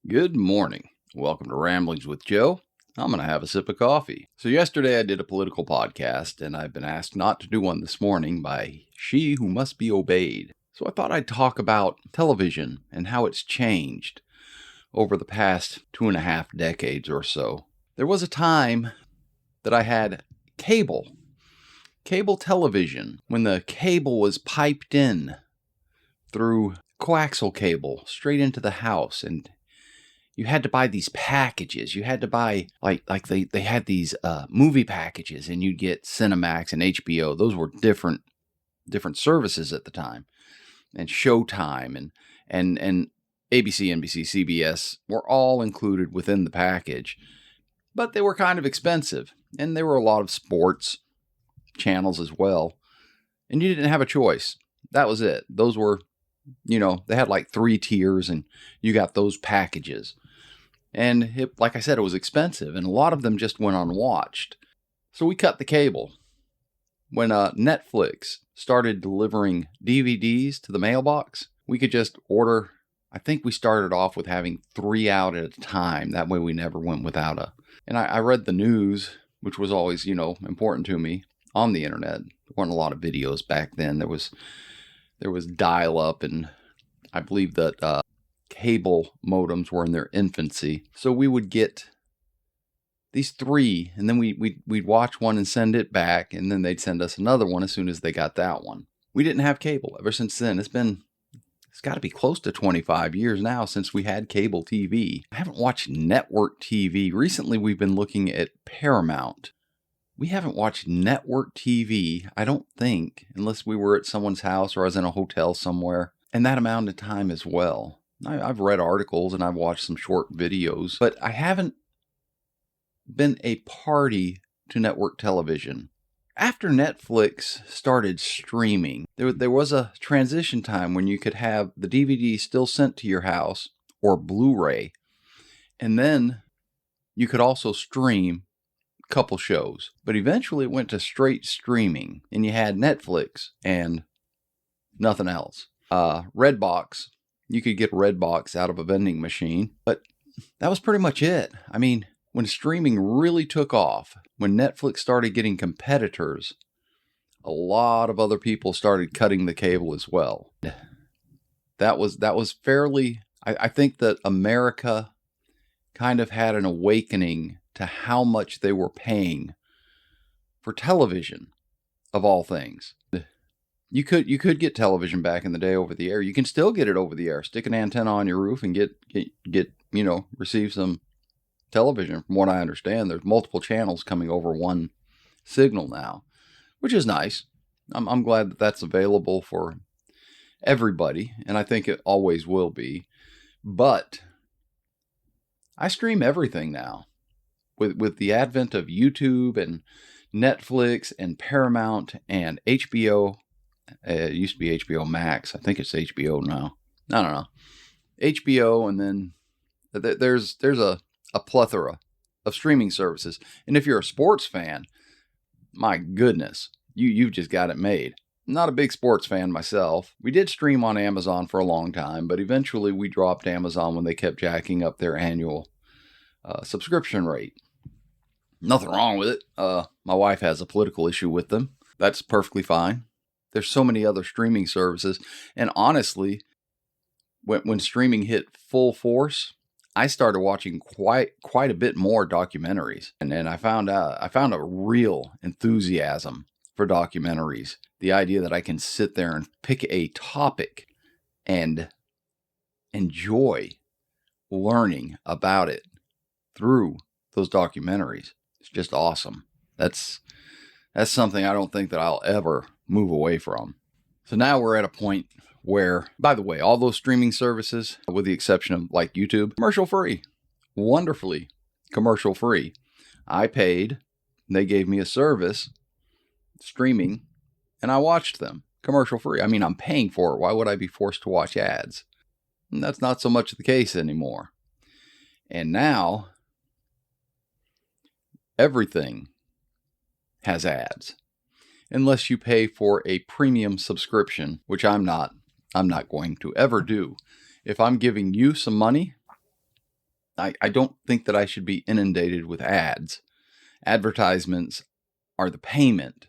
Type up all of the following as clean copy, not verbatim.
Good morning. Welcome to Ramblings with Joe. I'm going to have a sip of coffee. So yesterday I did a political podcast, and I've been asked not to do one this morning by She Who Must Be Obeyed. So I thought I'd talk about television and how it's changed over the past 2.5 decades or so. There was a time that I had cable television, when the cable was piped in through coaxial cable straight into the house, and you had to buy these packages. You had to buy, like they had these movie packages, and you'd get Cinemax and HBO. Those were different services at the time. And Showtime and ABC, NBC, CBS were all included within the package. But they were kind of expensive. And there were a lot of sports channels as well. And you didn't have a choice. That was it. Those were, they had like 3 tiers, and you got those packages. And like I said, it was expensive, and a lot of them just went unwatched. So we cut the cable. When Netflix started delivering DVDs to the mailbox, we could just order. I think we started off with having 3 out at a time. That way we never went without a. And I read the news, which was always, important to me, on the internet. There weren't a lot of videos back then. There was dial-up, and I believe that cable modems were in their infancy. So we would get these 3, and then we'd watch one and send it back, and then they'd send us another one as soon as they got that one. We didn't have cable ever since then. It's got to be close to 25 years now since we had cable TV. I haven't watched network TV. Recently, we've been looking at Paramount. We haven't watched network TV, I don't think, unless we were at someone's house or I was in a hotel somewhere, and that amount of time as well. I've read articles and I've watched some short videos, but I haven't been a party to network television. After Netflix started streaming, there was a transition time when you could have the DVD still sent to your house, or Blu-ray, and then you could also stream a couple shows. But eventually it went to straight streaming, and you had Netflix and nothing else. Redbox. You could get Redbox out of a vending machine, but that was pretty much it. I mean, when streaming really took off, when Netflix started getting competitors, a lot of other people started cutting the cable as well. That was fairly, I think that America kind of had an awakening to how much they were paying for television, of all things. You could get television back in the day over the air. You can still get it over the air. Stick an antenna on your roof and get receive some television. From what I understand, there's multiple channels coming over one signal now, which is nice. I'm glad that that's available for everybody, and I think it always will be. But I stream everything now. With the advent of YouTube and Netflix and Paramount and HBO. It used to be HBO Max. I think it's HBO now. I don't know. HBO, and then there's a plethora of streaming services. And if you're a sports fan, my goodness, you've just got it made. I'm not a big sports fan myself. We did stream on Amazon for a long time, but eventually we dropped Amazon when they kept jacking up their annual subscription rate. Nothing wrong with it. My wife has a political issue with them. That's perfectly fine. There's so many other streaming services. And honestly, when streaming hit full force, I started watching quite a bit more documentaries. And then I found a real enthusiasm for documentaries. The idea that I can sit there and pick a topic and enjoy learning about it through those documentaries. It's just awesome. That's something I don't think that I'll ever move away from. So now we're at a point where, by the way, all those streaming services, with the exception of like YouTube, commercial free. Wonderfully commercial free. I paid, they gave me a service, streaming, and I watched them commercial free. I mean, I'm paying for it. Why would I be forced to watch ads? And that's not so much the case anymore. And now everything has ads. Unless you pay for a premium subscription, which I'm not going to ever do. If I'm giving you some money, I don't think that I should be inundated with ads. Advertisements are the payment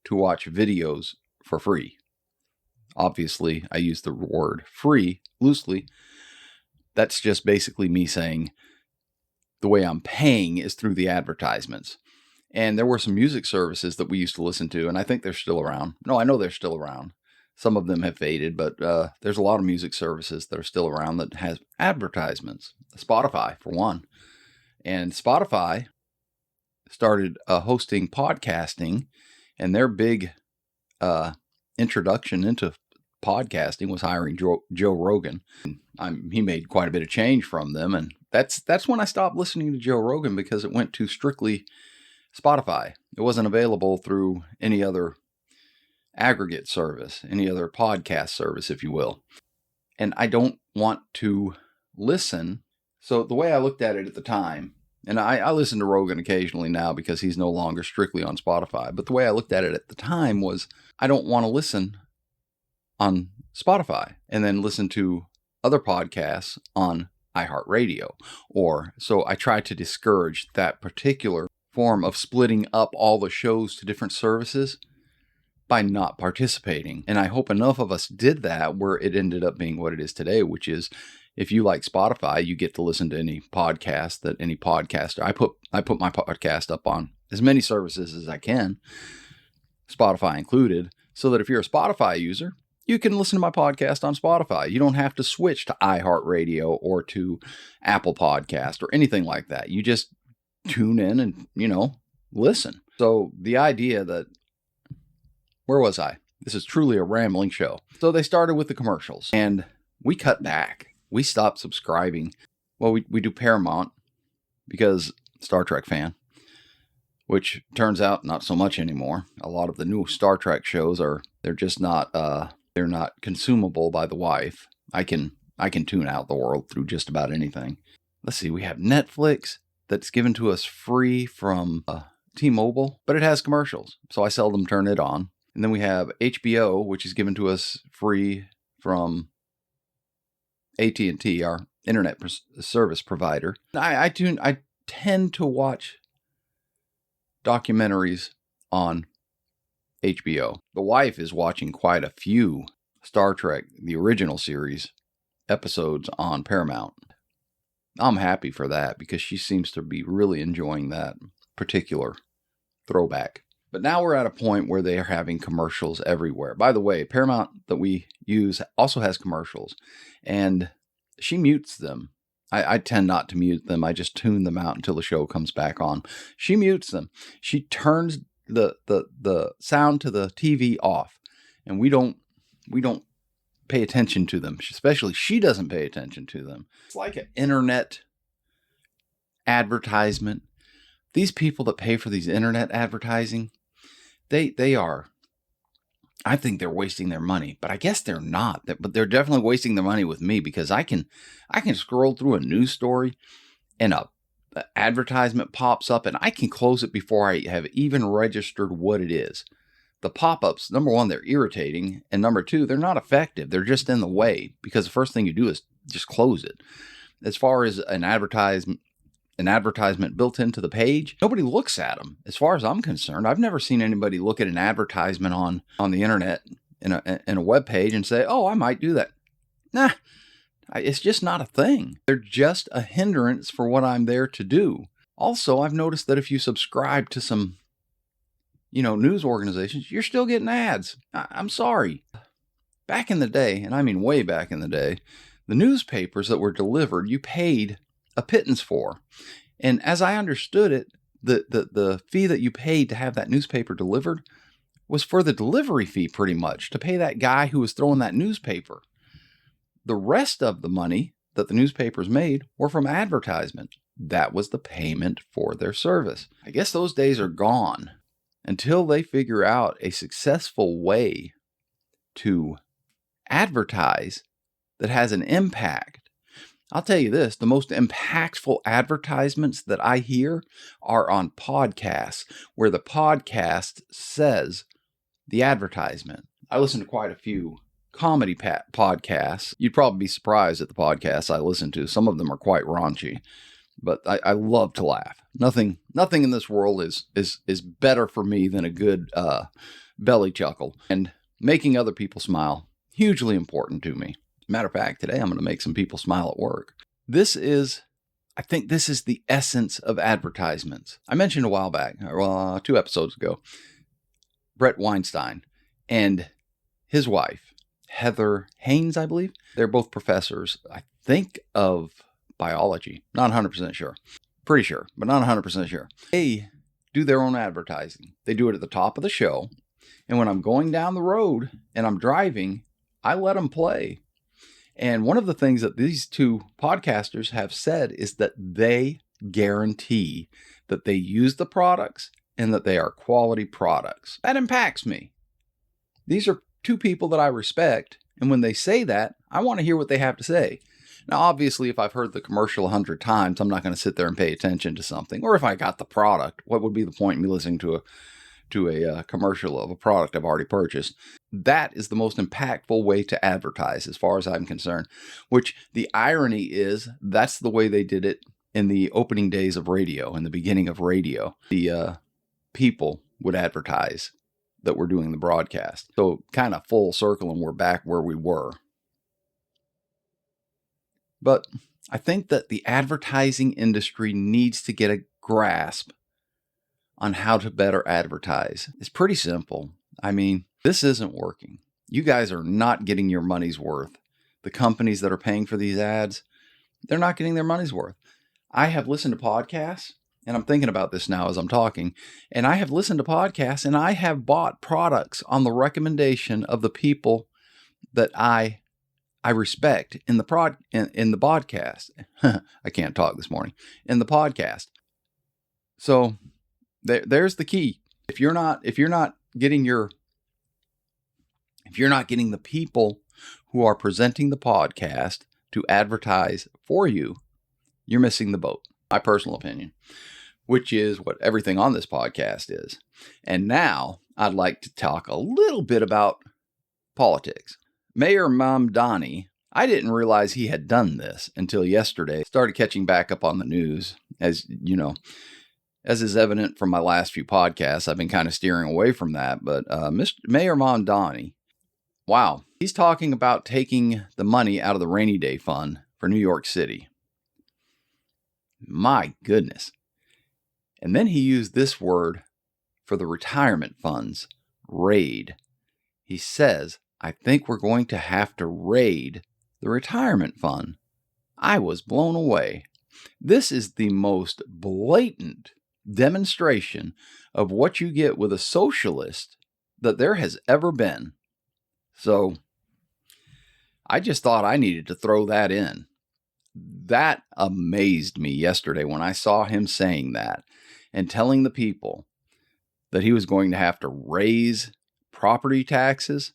to watch videos for free. Obviously, I use the word free loosely. That's just basically me saying the way I'm paying is through the advertisements. And there were some music services that we used to listen to, and I think they're still around. No, I know they're still around. Some of them have faded, but there's a lot of music services that are still around that has advertisements. Spotify, for one. And Spotify started hosting podcasting, and their big introduction into podcasting was hiring Joe Rogan. He made quite a bit of change from them, and that's when I stopped listening to Joe Rogan, because it went to strictly Spotify. It wasn't available through any other aggregate service, any other podcast service, if you will. And I don't want to listen. So the way I looked at it at the time, and I listen to Rogan occasionally now because he's no longer strictly on Spotify, but the way I looked at it at the time was, I don't want to listen on Spotify and then listen to other podcasts on iHeartRadio. So I try to discourage that particular form of splitting up all the shows to different services by not participating. And I hope enough of us did that where it ended up being what it is today, which is, if you like Spotify, you get to listen to any podcast that any podcaster. I put my podcast up on as many services as I can, Spotify included, so that if you're a Spotify user, you can listen to my podcast on Spotify. You don't have to switch to iHeartRadio or to Apple Podcast or anything like that. You just tune in and, listen. So the idea that, where was I? This is truly a rambling show. So they started with the commercials, and we cut back. We stopped subscribing. Well, we do Paramount because Star Trek fan, which turns out not so much anymore. A lot of the new Star Trek shows they're just not, they're not consumable by the wife. I can tune out the world through just about anything. Let's see, we have Netflix that's given to us free from T-Mobile, but it has commercials, so I seldom turn it on. And then we have HBO, which is given to us free from AT&T, our internet service provider. I tend to watch documentaries on HBO. The wife is watching quite a few Star Trek, the original series, episodes on Paramount. I'm happy for that because she seems to be really enjoying that particular throwback. But now we're at a point where they are having commercials everywhere. By the way, Paramount that we use also has commercials, and she mutes them. I tend not to mute them. I just tune them out until the show comes back on. She mutes them. She turns the sound to the TV off, and we don't pay attention to them. Especially she doesn't pay attention to them. It's like an internet advertisement. These people that pay for these internet advertising, they are, I think they're wasting their money, but I guess they're not. But they're definitely wasting their money with me, because I can scroll through a news story and a advertisement pops up, and I can close it before I have even registered what it is. The pop-ups, number one, they're irritating, and number two, they're not effective. They're just in the way, because the first thing you do is just close it. As far as an advertisement built into the page, nobody looks at them. As far as I'm concerned, I've never seen anybody look at an advertisement on the internet in a web page and say, "Oh, I might do that." Nah, it's just not a thing. They're just a hindrance for what I'm there to do. Also, I've noticed that if you subscribe to some, news organizations, you're still getting ads. I'm sorry. Back in the day, and I mean way back in the day, the newspapers that were delivered, you paid a pittance for. And as I understood it, the fee that you paid to have that newspaper delivered was for the delivery fee, pretty much, to pay that guy who was throwing that newspaper. The rest of the money that the newspapers made were from advertisement. That was the payment for their service. I guess those days are gone until they figure out a successful way to advertise that has an impact. I'll tell you this, the most impactful advertisements that I hear are on podcasts, where the podcast says the advertisement. I listen to quite a few comedy podcasts. You'd probably be surprised at the podcasts I listen to. Some of them are quite raunchy, but I love to laugh. Nothing in this world is better for me than a good belly chuckle. And making other people smile, hugely important to me. Matter of fact, today I'm going to make some people smile at work. I think this is the essence of advertisements. I mentioned a while back, 2 episodes ago, Brett Weinstein and his wife, Heather Haynes, I believe. They're both professors, I think, of biology. Not 100% sure. Pretty sure, but not 100% sure. They do their own advertising. They do it at the top of the show. And when I'm going down the road and I'm driving, I let them play. And one of the things that these 2 podcasters have said is that they guarantee that they use the products and that they are quality products. That impacts me. These are 2 people that I respect. And when they say that, I want to hear what they have to say. Now, obviously, if I've heard the commercial 100 times, I'm not going to sit there and pay attention to something. Or if I got the product, what would be the point in me listening to a commercial of a product I've already purchased? That is the most impactful way to advertise as far as I'm concerned, which the irony is that's the way they did it in the opening days of radio, in the beginning of radio. The people would advertise that we're doing the broadcast. So kind of full circle and we're back where we were. But I think that the advertising industry needs to get a grasp on how to better advertise. It's pretty simple. I mean, this isn't working. You guys are not getting your money's worth. The companies that are paying for these ads, they're not getting their money's worth. I have listened to podcasts, and I'm thinking about this now as I'm talking, and I have listened to podcasts and I have bought products on the recommendation of the people that I respect in the podcast. I can't talk this morning. In the podcast. So there's the key. If you're not getting the people who are presenting the podcast to advertise for you, you're missing the boat. My personal opinion, which is what everything on this podcast is. And now I'd like to talk a little bit about politics. Mayor Mamdani, I didn't realize he had done this until yesterday. Started catching back up on the news. As you know, as is evident from my last few podcasts, I've been kind of steering away from that. But Mayor Mamdani, wow, he's talking about taking the money out of the rainy day fund for New York City. My goodness. And then he used this word for the retirement funds, raid. He says, I think we're going to have to raid the retirement fund. I was blown away. This is the most blatant demonstration of what you get with a socialist that there has ever been. So I just thought I needed to throw that in. That amazed me yesterday when I saw him saying that and telling the people that he was going to have to raise property taxes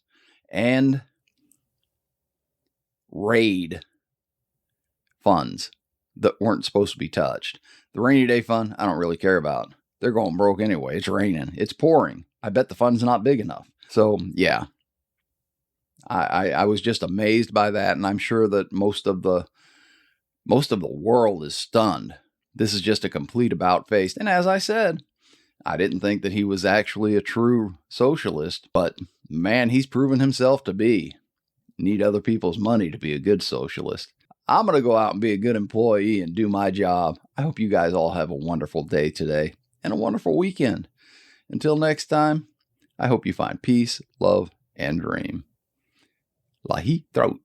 and raid funds that weren't supposed to be touched. The rainy day fund, I don't really care about. They're going broke anyway. It's raining. It's pouring. I bet the fund's not big enough. So, yeah. I was just amazed by that, and I'm sure that most of the world is stunned. This is just a complete about-face. And as I said, I didn't think that he was actually a true socialist, but man, he's proven himself to be. Need other people's money to be a good socialist. I'm going to go out and be a good employee and do my job. I hope you guys all have a wonderful day today and a wonderful weekend. Until next time, I hope you find peace, love, and dream. Lahi Throat.